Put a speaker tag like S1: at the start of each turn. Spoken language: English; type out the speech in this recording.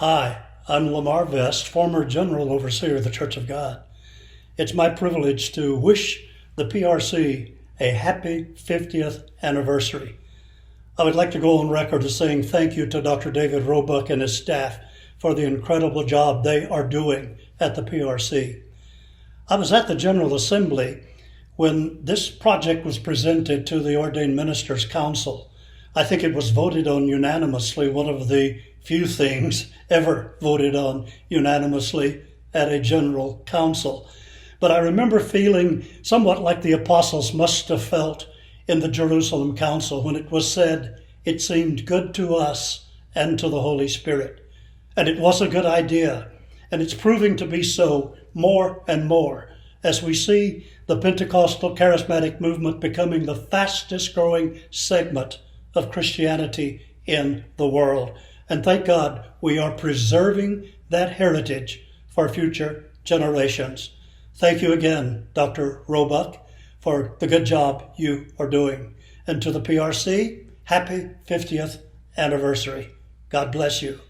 S1: Hi, I'm Lamar Vest, former General Overseer of the Church of God. It's my privilege to wish the PRC a happy 50th anniversary. I would like to go on record as saying thank you to Dr. David Roebuck and his staff for the incredible job they are doing at the PRC. I was at the General Assembly when this project was presented to the Ordained Ministers Council. I think it was voted on unanimously, one of the few things ever voted on unanimously at a general council. But I remember feeling somewhat like the apostles must have felt in the Jerusalem Council when it was said, "It seemed good to us and to the Holy Spirit." And it was a good idea, and it's proving to be so more and more as we see the Pentecostal Charismatic Movement becoming the fastest growing segment of Christianity in the world. And thank God we are preserving that heritage for future generations. Thank you again, Dr. Roebuck, for the good job you are doing. And to the PRC, happy 50th anniversary. God bless you.